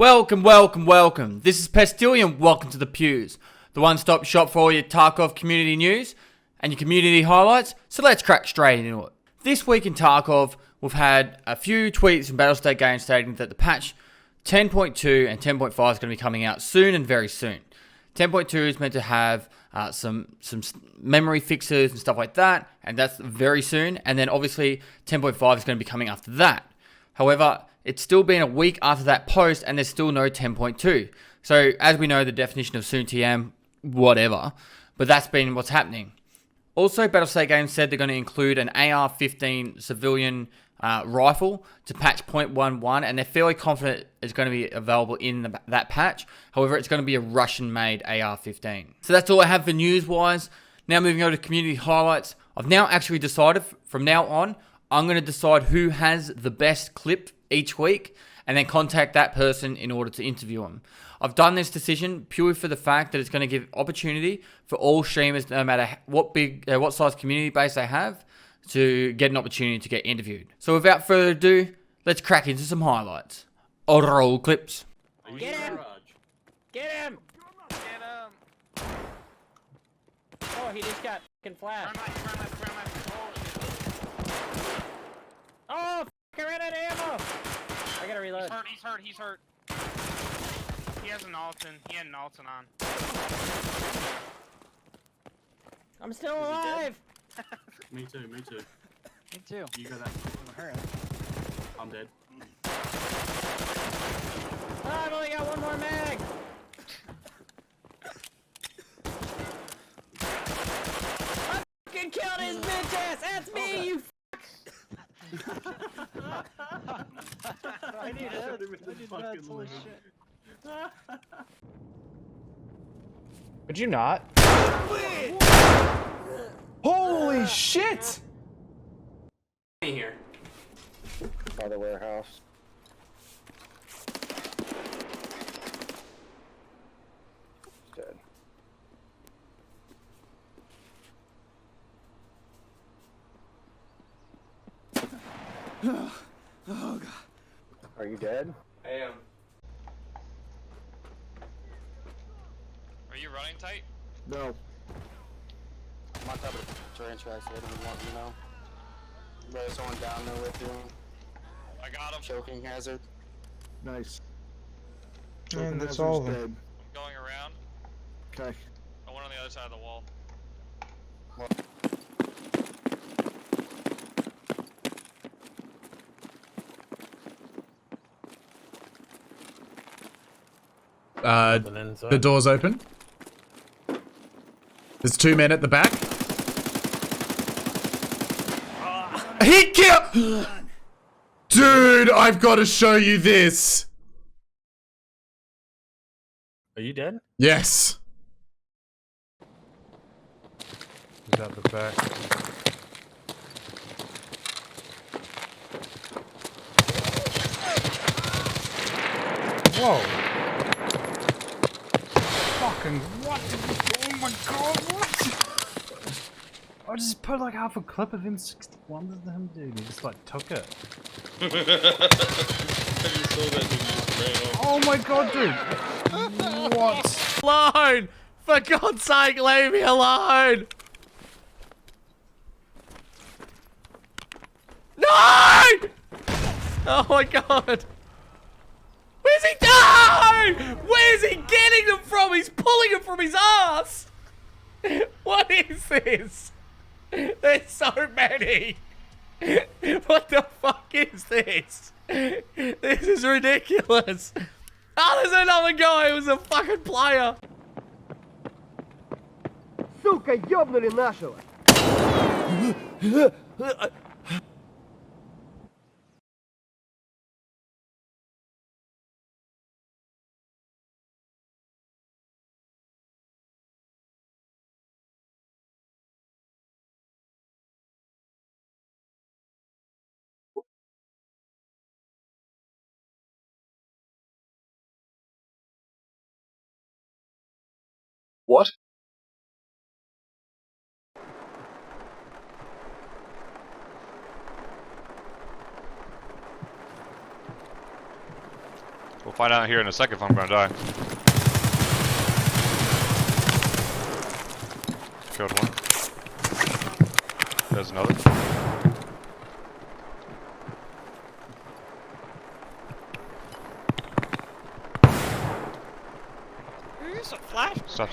Welcome. This is Pestily and welcome to the Pews, the one-stop shop for all your Tarkov community news and your community highlights. So let's crack straight into it. This week in Tarkov, we've had a few tweets from Battlestate Games stating that the patch 10.2 and 10.5 is going to be coming out soon and very soon. 10.2 is meant to have some memory fixes and stuff like that, and that's very soon. And then obviously 10.5 is going to be coming after that. However, it's still been a week after that post and there's still no 10.2. So as we know, the definition of soon TM, whatever, but that's been what's happening. Also, Battlestate Games said they're going to include an AR-15 civilian rifle to patch 0.11, and they're fairly confident it's going to be available in that patch. However, it's going to be a Russian-made AR-15. So that's all I have for news-wise. Now moving over to community highlights. I've now actually decided from now on, I'm going to decide who has the best clip each week and then contact that person in order to interview them. I've done this decision purely for the fact that it's going to give opportunity for all streamers, no matter what size community base they have, to get an opportunity to get interviewed. So without further ado, let's crack into some highlights. Roll clips. Get him! Get him! Get him! Oh, he just got fucking flashed. Oh, I ran out of ammo! I gotta reload. He's hurt. He has an Alton. He had an Alton on. I'm still alive! Me too. Me too. You got that. Alright. I'm dead. Oh, I've only got one more mag! I fucking killed his bitch ass! That's me, you I need that. Could you not? Holy shit! Here. By the warehouse. Dead. Oh god. Are you dead? I am. Are you running tight? No. I'm on top of the train tracks, so I don't want, you know. There's someone down there with you. I got him. Choking hazard. Nice. And that's all of them. Dead. Going around. Okay. I went on the other side of the wall. The door's open. There's 2 men at the back. He killed! Dude, I've got to show you this. Are you dead? Yes. He's at the back. Whoa. Fucking what? Oh my god, what? I just put like half a clip of him 61 to him, dude. He just like took it. Oh my god, dude. What? Alone! For God's sake, leave me alone! No! Oh my god! Where's he going? Where's he getting them from? He's pulling them from his ass! What is this? There's so many! What the fuck is this? This is ridiculous! Oh, there's another guy who's a fucking player! Сука, ёбнули нашего! What? We'll find out here in a second if I'm gonna die. Killed one. There's another. Who's a flash? Stop.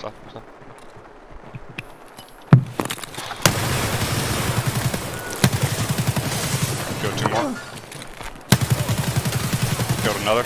Killed 2 more. Killed another.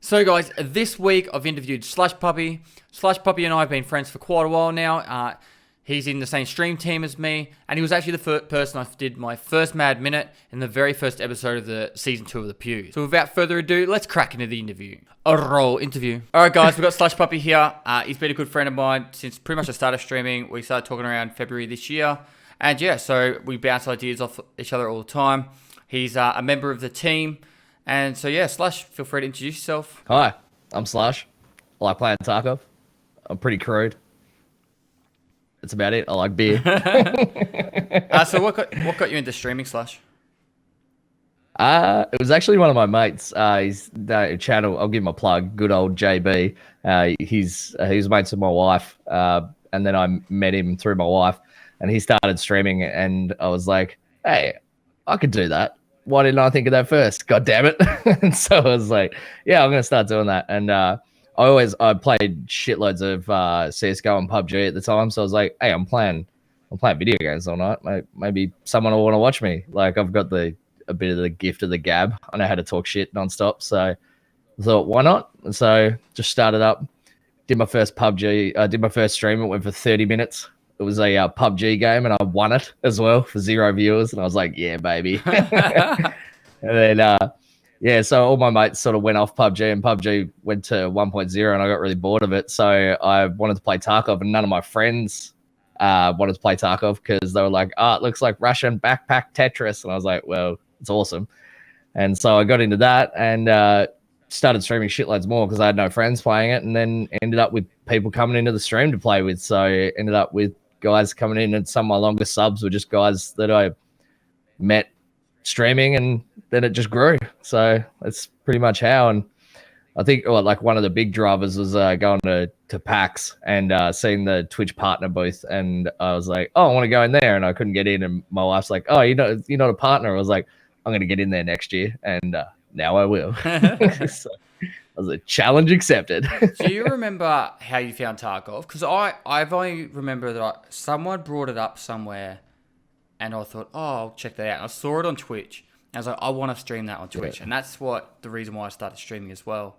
So guys, this week I've interviewed Slushpuppy. Slushpuppy and I have been friends for quite a while now. He's in the same stream team as me, and he was actually the first person I did my first Mad Minute in the very first episode of the season 2 of the Pews. So without further ado, let's crack into the interview. Interview. Alright guys, we've got Slushpuppy here. He's been a good friend of mine since pretty much I started streaming. We started talking around February this year. And yeah, so we bounce ideas off each other all the time. He's a member of the team. And so yeah, Slush, feel free to introduce yourself. Hi, I'm Slush. I like playing Tarkov. I'm pretty crude. That's about it. I like beer. So what got you into streaming, Slush? It was actually one of my mates. His channel, I'll give him a plug. Good old JB. He's mates with my wife, and then I met him through my wife, and he started streaming, and I was like, hey, I could do that. Why didn't I think of that first? God damn it! And so I was like, yeah, I'm gonna start doing that. And I played shitloads of CS:GO and PUBG at the time, so I was like, hey, I'm playing video games all night. Maybe someone will want to watch me. Like I've got a bit of the gift of the gab. I know how to talk shit nonstop, so I thought, why not? And so just started up, did my first PUBG, did my first stream. It went for 30 minutes. It was a PUBG game, and I won it as well for 0 viewers. And I was like, yeah, baby. And then, yeah, so all my mates sort of went off PUBG, and PUBG went to 1.0, and I got really bored of it. So I wanted to play Tarkov, and none of my friends wanted to play Tarkov because they were like, oh, it looks like Russian backpack Tetris. And I was like, well, it's awesome. And so I got into that and started streaming shitloads more because I had no friends playing it, and then ended up with people coming into the stream to play with. So I ended up with guys coming in, and some of my longest subs were just guys that I met streaming, and then it just grew. So that's pretty much how. And I think like one of the big drivers was going to PAX and seeing the Twitch partner booth, and I was like, oh, I want to go in there, and I couldn't get in, and my wife's like, oh, you're not a partner. I was like, I'm going to get in there next year, and now I will. So I was a challenge accepted. Do you remember how you found Tarkov? Because I've only remember that someone brought it up somewhere, and I thought, oh, I'll check that out. And I saw it on Twitch. And I was like, I want to stream that on Twitch. Yeah. And that's the reason why I started streaming as well.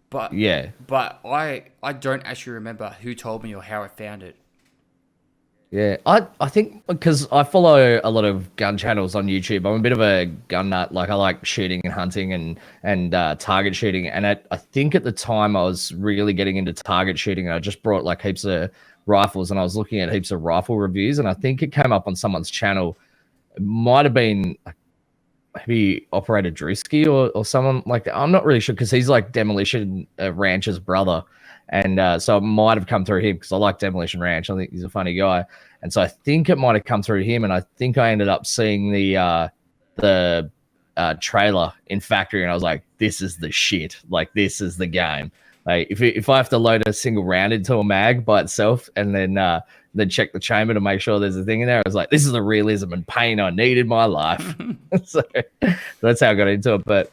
But yeah. But I don't actually remember who told me or how I found it. Yeah, I think because I follow a lot of gun channels on YouTube. I'm a bit of a gun nut. Like I like shooting and hunting and target shooting. And I think at the time I was really getting into target shooting. And I just brought like heaps of rifles, and I was looking at heaps of rifle reviews. And I think it came up on someone's channel. It might have been maybe Operator Drewski or someone like that. I'm not really sure because he's like Demolition Ranch's brother. And so it might have come through him because I like Demolition Ranch. I think he's a funny guy. And so I think it might have come through him. And I think I ended up seeing the trailer in Factory. And I was like, this is the shit. Like, this is the game. Like, if I have to load a single round into a mag by itself and then check the chamber to make sure there's a thing in there, I was like, this is the realism and pain I need in my life. So that's how I got into it. But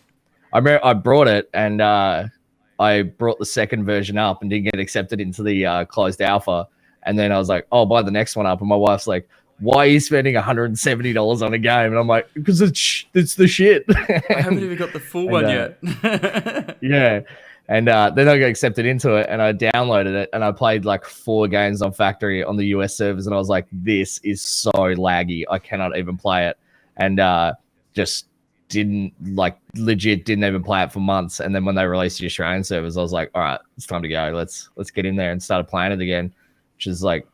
I remember I brought it, and I brought the second version up and didn't get accepted into the closed alpha. And then I was like, oh, buy the next one up. And my wife's like, why are you spending $170 on a game? And I'm like, because it's the shit. I haven't even got the full one yet. Yeah. And then I got accepted into it, and I downloaded it, and I played like 4 games on Factory on the US servers. And I was like, this is so laggy. I cannot even play it. And just didn't even play it for months. And then when they released the Australian servers, I was like, all right, it's time to go. Let's get in there, and started playing it again, which is like,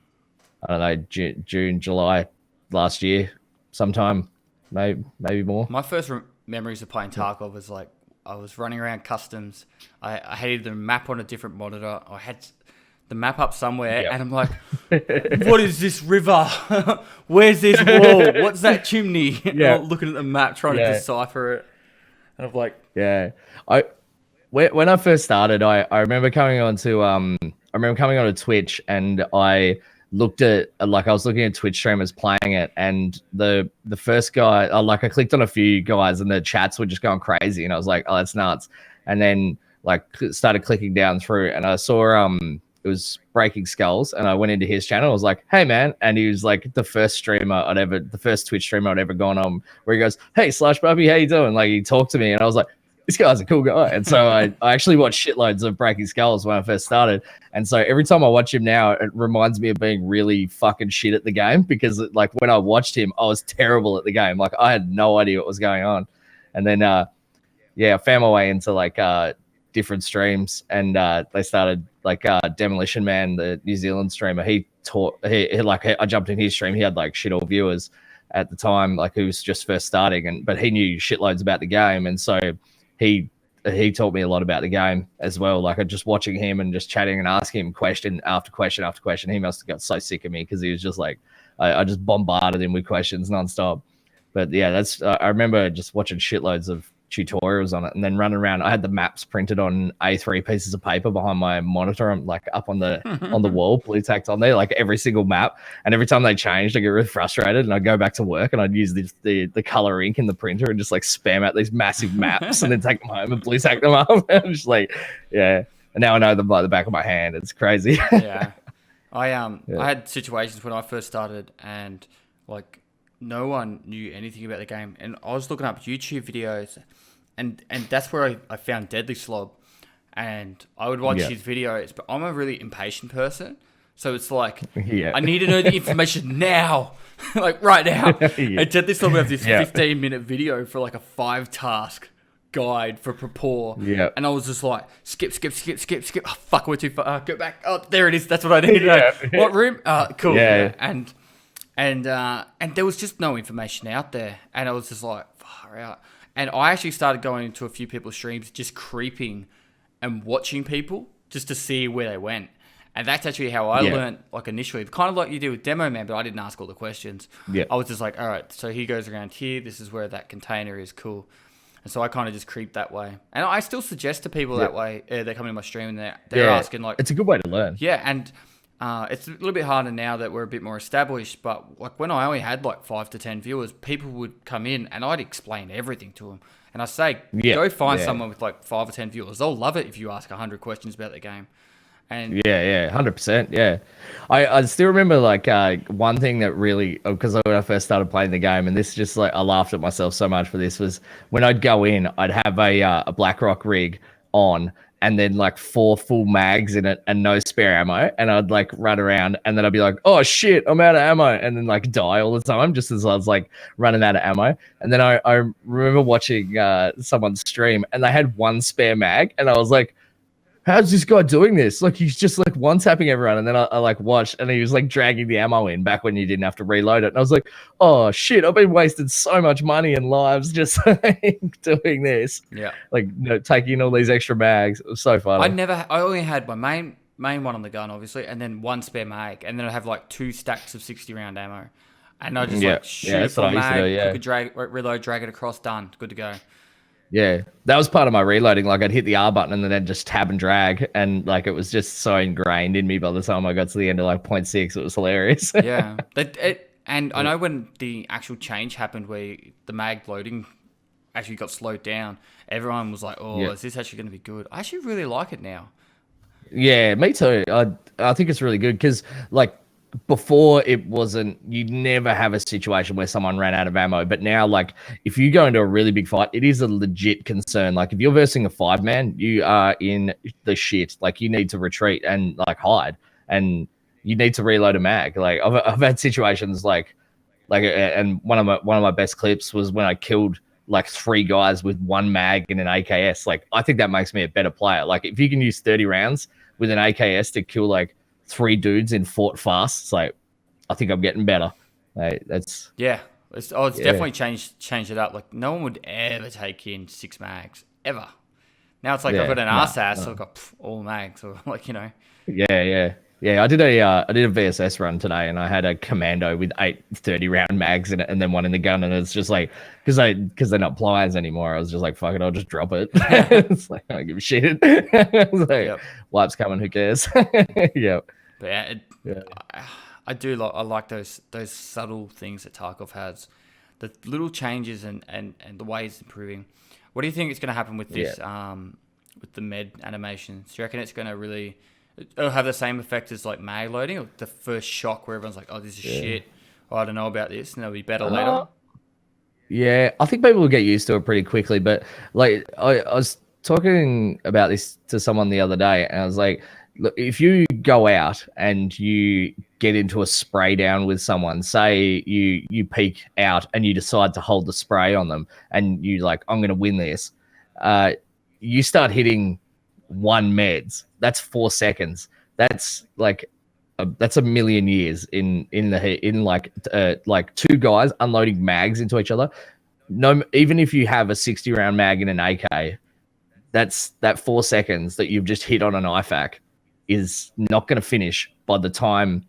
I don't know, June, July last year, sometime, maybe more. My first memories of playing Tarkov was like, I was running around customs. I had the map on a different monitor. I had the map up somewhere, and I'm like, what is this river? Where's this wall? What's that chimney? And I'm looking at the map trying to decipher it. And I'm like, Yeah, I when I first started, I remember coming on to Twitch, and I looked at I was looking at Twitch streamers playing it, and the first guy, I clicked on a few guys, and the chats were just going crazy, and I was like, oh, that's nuts. And then started clicking down through, and I saw it was Breaking Skulls, and I went into his channel. I was like, hey man, and he was like the first Twitch streamer I'd ever gone on, where he goes, hey Slushpuppy, how you doing? Like, he talked to me, and I was like, this guy's a cool guy. And so I actually watched shitloads of Breaking Skulls when I first started. And so every time I watch him now, it reminds me of being really fucking shit at the game, because when I watched him, I was terrible at the game. Like, I had no idea what was going on. And then, I found my way into different streams, and they started Demolition Man, the New Zealand streamer. I jumped in his stream. He had shit all viewers at the time, who was just first starting, but he knew shitloads about the game. And so he taught me a lot about the game as well. Just watching him and just chatting and asking him question after question after question. He must have got so sick of me, because he was just I just bombarded him with questions nonstop. But yeah, I remember just watching shitloads of tutorials on it, and then running around. I had the maps printed on A3 pieces of paper behind my monitor. I'm up on the wall, blue tacked on there, every single map. And every time they changed, I get really frustrated, and I'd go back to work, and I'd use the color ink in the printer and just spam out these massive maps and then take them home and blue tack them up. And just yeah. And now I know them like the back of my hand. It's crazy. Yeah. I had situations when I first started, and no one knew anything about the game, and I was looking up YouTube videos, and that's where I found Deadly Slob, and I would watch his videos. But I'm a really impatient person, so it's I need to know the information now, right now. And Deadly Slob would have this 15-minute video for a 5-task guide for Prepare. Yeah. And I was just skip. Oh, fuck, we're too far. Go back. Oh, there it is. That's what I need to know. What room? Cool. Yeah. And there was just no information out there. And I was just far out. And I actually started going into a few people's streams, just creeping and watching people just to see where they went. And that's actually how I learned, initially. Kind of like you do with Demo Man, but I didn't ask all the questions. Yeah. I was just all right, so he goes around here. This is where that container is. Cool. And so I kind of just creep that way. And I still suggest to people that way. They come into my stream and they're asking it's a good way to learn. Yeah, and it's a little bit harder now that we're a bit more established, but when I only had 5 to 10 viewers, people would come in and I'd explain everything to them. And I say, go find someone with 5 or 10 viewers. They'll love it if you ask 100 questions about the game. And 100%. Yeah, I still remember one thing that really, because when I first started playing the game, and this just I laughed at myself so much for this, was when I'd go in, I'd have a BlackRock rig on, and then 4 full mags in it and no spare ammo, and I'd run around, and then I'd be oh shit, I'm out of ammo, and then die all the time just as I was running out of ammo. And then I remember watching someone stream, and they had 1 spare mag, and I was how's this guy doing this? He's just one-tapping everyone. And then I watched, and he was dragging the ammo in back when you didn't have to reload it. And I was oh shit, I've been wasting so much money and lives just doing this. Yeah. Taking all these extra mags. It was so funny. I only had my main one on the gun, obviously, and then 1 spare mag. And then I'd have 2 stacks of 60-round ammo. And I'd just shoot it for a mag, quick reload, drag it across, done, good to go. Yeah, that was part of my reloading. I'd hit the R button and then just tab and drag, and it was just so ingrained in me by the time I got to the end of 0.6. It was hilarious. Yeah, and I know when the actual change happened where the mag loading actually got slowed down, everyone was is this actually going to be good? I actually really like it now. Yeah, me too. I think it's really good because before it wasn't, you'd never have a situation where someone ran out of ammo, but now if you go into a really big fight, it is a legit concern. If you're versing a 5-man, you are in the shit. You need to retreat and hide, and you need to reload a mag. I've had situations and one of my best clips was when I killed 3 guys with 1 mag in an AKS. I think that makes me a better player. If you can use 30 rounds with an AKS to kill 3 dudes in Fort Fast, it's I think I'm getting better. It's definitely changed it up. No one would ever take in 6 mags ever. Now it's I've got an RSAS, so I've got all mags, or Yeah. Yeah, I did a VSS run today, and I had a commando with 8 30-round mags in it, and then one in the gun, and it's just like because they're not pliers anymore. I was just like, fuck it, I'll just drop it. It's like I don't give a shit. It's like, wipes coming, who cares? Yeah. But yeah, I do like those subtle things that Tarkov has, the little changes and the way it's improving. What do you think is going to happen with this with the med animations? Do you reckon it's going to really it'll have the same effect as like mag loading, or the first shock where everyone's like, oh, this is shit, or I don't know about this, and it'll be better later? Yeah, I think people will get used to it pretty quickly. But like, I was talking about this to someone the other day, and I was like, look, if you go out and you get into a spray down with someone, say you peek out and you decide to hold the spray on them, and you like, I'm going to win this. You start hitting 1 meds. That's 4 seconds. That's like that's a million years in like 2 guys unloading mags into each other. No, even if you have a 60-round mag in an AK, that 4 seconds that you've just hit on an IFAK is not going to finish by the time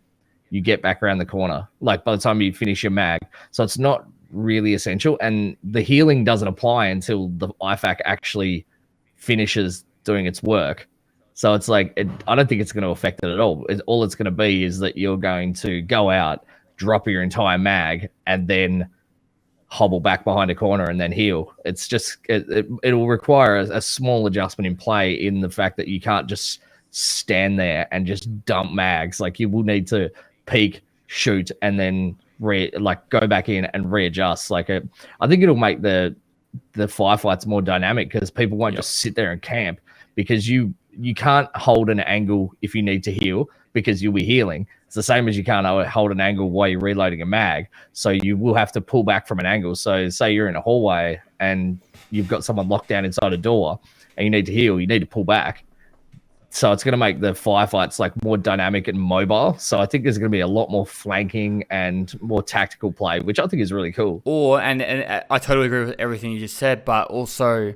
you get back around the corner. Like by the time you finish your mag, so it's not really essential, and the healing doesn't apply until the IFAK actually finishes doing its work. So it's like, I don't think it's going to affect it at all. All it's going to be is that you're going to go out, drop your entire mag, and then hobble back behind a corner and then heal. It's just, it'll require a small adjustment in play in the fact that you can't just stand there and just dump mags. Like you will need to peek, shoot, and then go back in and readjust. Like I think it'll make the firefights more dynamic because people won't just sit there and camp, because you can't hold an angle if you need to heal because you'll be healing. It's the same as you can't hold an angle while you're reloading a mag. So you will have to pull back from an angle. So say you're in a hallway and you've got someone locked down inside a door and you need to heal, you need to pull back. So it's going to make the firefights like more dynamic and mobile. So I think there's going to be a lot more flanking and more tactical play, which I think is really cool. And I totally agree with everything you just said, but also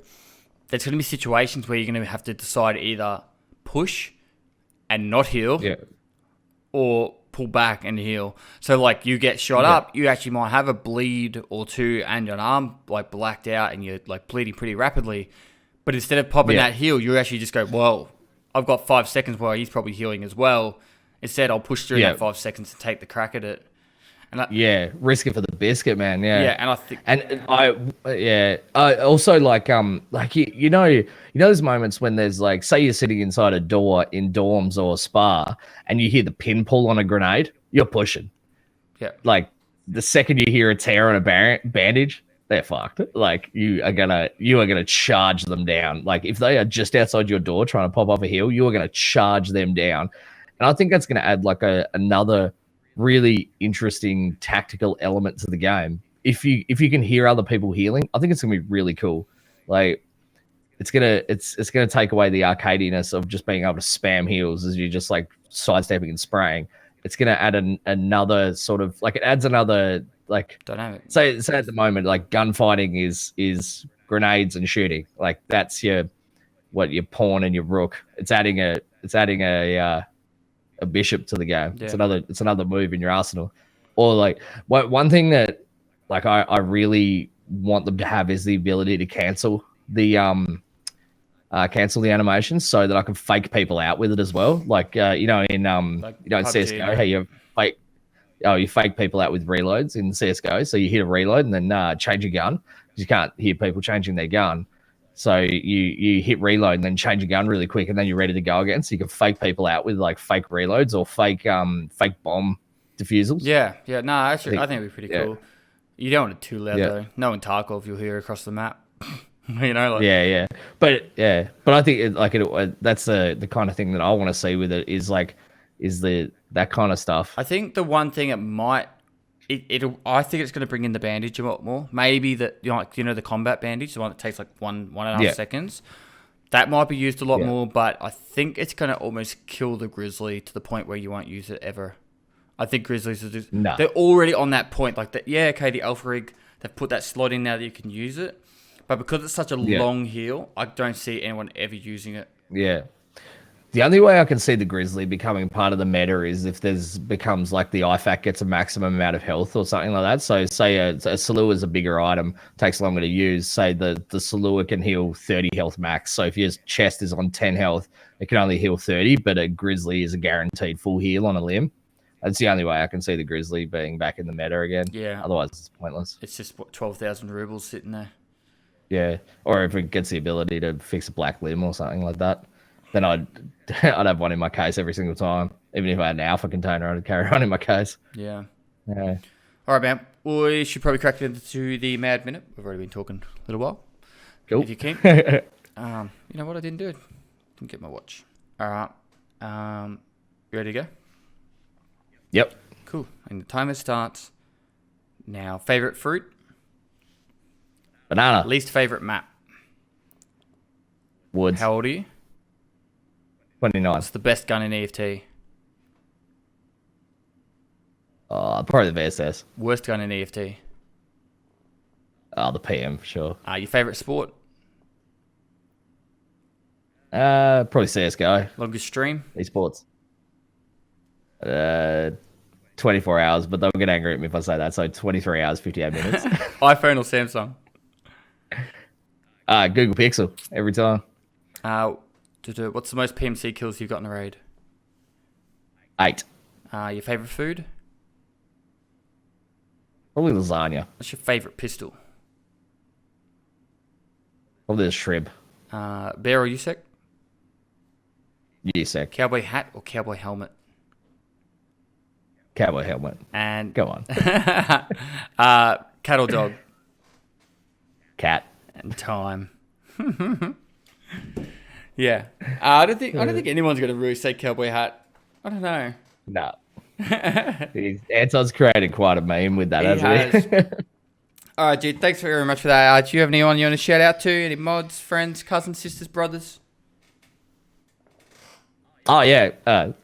there's going to be situations where you're going to have to decide either push and not heal, or pull back and heal. So like you get shot up, you actually might have a bleed or two and your arm like blacked out and you're like bleeding pretty rapidly. But instead of popping that heal, you actually just go, well, I've got 5 seconds while he's probably healing as well. Instead, I'll push through that 5 seconds and take the crack at it. And risk it for the biscuit, man. Yeah, and I think, I also like you know those moments when there's like, say you're sitting inside a door in dorms or spa and you hear the pin pull on a grenade, you're pushing. Yeah, like the second you hear a tear on a bandage, they're fucked. Like you are gonna charge them down. Like if they are just outside your door trying to pop up a hill, you are gonna charge them down. And I think that's gonna add like another really interesting tactical element to the game. If you can hear other people healing, I think it's gonna be really cool. Like it's gonna take away the arcadiness of just being able to spam heals as you just like sidestepping and spraying. It's gonna add another sort of like, it adds another like dynamic. Say at the moment, like gunfighting is grenades and shooting. Like that's your pawn and your rook. It's adding a bishop to the game. Yeah. It's another move in your arsenal. Or like one thing that like I really want them to have is the ability to cancel the animations so that I can fake people out with it as well. Like in in CS:GO, hey, you fake people out with reloads in CS:GO. So you hit a reload and then change your gun. You can't hear people changing their gun. So you hit reload and then change your gun really quick and then you're ready to go again. So you can fake people out with like fake reloads or fake bomb defusals. Yeah. No, actually, I think it'd be pretty cool. You don't want it too loud though. No, in Tarkov you'll hear across the map. But I think that's the kind of thing that I want to see with it is that kind of stuff. I think the one thing it might, I think it's going to bring in the bandage a lot more. Maybe the the combat bandage, the one that takes like one and a half seconds. That might be used a lot more, but I think it's going to almost kill the Grizzly to the point where you won't use it ever. I think Grizzlies they're already on that point. Like that, the Alpha Rig, they've put that slot in now that you can use it. But because it's such a long heal, I don't see anyone ever using it. Yeah. The only way I can see the Grizzly becoming part of the meta is if becomes like the IFAK gets a maximum amount of health or something like that. So say a Salua is a bigger item, takes longer to use. Say the Salua can heal 30 health max. So if your chest is on 10 health, it can only heal 30, but a Grizzly is a guaranteed full heal on a limb. That's the only way I can see the Grizzly being back in the meta again. Yeah. Otherwise, it's pointless. It's just, what, 12,000 rubles sitting there. Yeah. Or if it gets the ability to fix a black limb or something like that, then I'd have one in my case every single time. Even if I had an alpha container, I'd carry one in my case. Yeah. Yeah. All right, man. We should probably crack into the Mad Minute. We've already been talking a little while. Cool. If you can. You know what? I didn't do it. Didn't get my watch. All right. You ready to go? Yep. Cool. And the timer starts now. Favorite fruit? Banana. Least favorite map? Woods. How old are you? 29. What's the best gun in EFT? Probably the VSS. Worst gun in EFT? The PM for sure. Your favorite sport? Probably CSGO. Longest stream? Esports. 24 hours, but they'll get angry at me if I say that. So 23 hours, 58 minutes. iPhone or Samsung? Google Pixel every time. What's the most PMC kills you've got in a raid? 8. Your favorite food? Probably lasagna. What's your favorite pistol? Probably the shrimp. Bear or USEC? USEC. Cowboy hat or cowboy helmet? Cowboy helmet. And go on. Cat or dog? Cat. And time. Yeah. I don't think anyone's gonna really say cowboy hat. I don't know. No. Anton's created quite a meme with that, hasn't he? All right, dude. Thanks very much for that. Do you have anyone you want to shout out to? Any mods, friends, cousins, sisters, brothers? Oh yeah.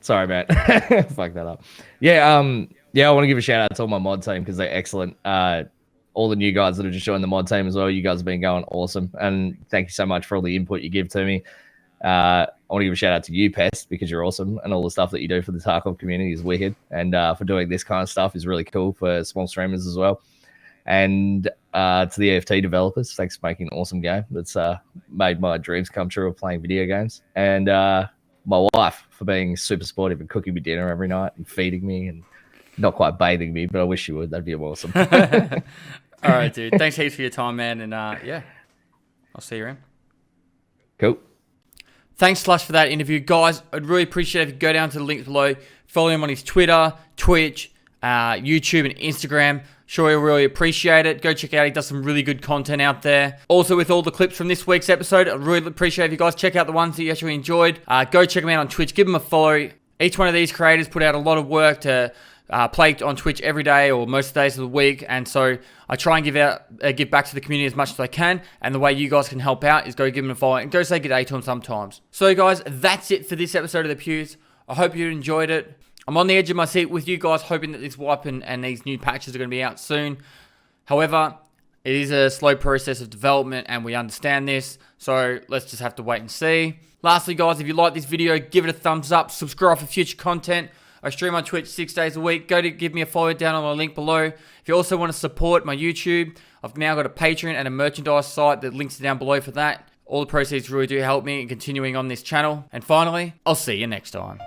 Sorry, man. Fuck that up. Yeah. I want to give a shout out to all my mod team because they're excellent. All the new guys that have just joined the mod team as well. You guys have been going awesome, and thank you so much for all the input you give to me. I want to give a shout out to you, Pest, because you're awesome, and all the stuff that you do for the Tarkov community is wicked, and for doing this kind of stuff is really cool for small streamers as well. And to the EFT developers, thanks for making an awesome game that's made my dreams come true of playing video games. And my wife for being super supportive and cooking me dinner every night and feeding me and not quite bathing me, but I wish she would. That'd be awesome. All right, dude. Thanks heaps for your time, man. And yeah, I'll see you around. Cool. Thanks, Slush, for that interview. Guys, I'd really appreciate it if you go down to the links below, follow him on his Twitter, Twitch, YouTube, and Instagram. Sure, you'll really appreciate it. Go check out. He does some really good content out there. Also, with all the clips from this week's episode, I'd really appreciate if you guys check out the ones that you actually enjoyed. Go check them out on Twitch. Give them a follow. Each one of these creators put out a lot of work to play on Twitch every day or most days of the week, and so I try and give back to the community as much as I can, and the way you guys can help out is go give them a follow and go say good day to them sometimes. So guys, that's it for this episode of The Pews. I hope you enjoyed it. I'm on the edge of my seat with you guys, hoping that this wipe and these new patches are going to be out soon. However, it is a slow process of development, and we understand this, so let's just have to wait and see. Lastly, guys, if you like this video, give it a thumbs up, subscribe for future content. I stream on Twitch 6 days a week. Go to give me a follow down on my link below. If you also want to support my YouTube, I've now got a Patreon and a merchandise site. The links are down below for that. All the proceeds really do help me in continuing on this channel. And finally, I'll see you next time.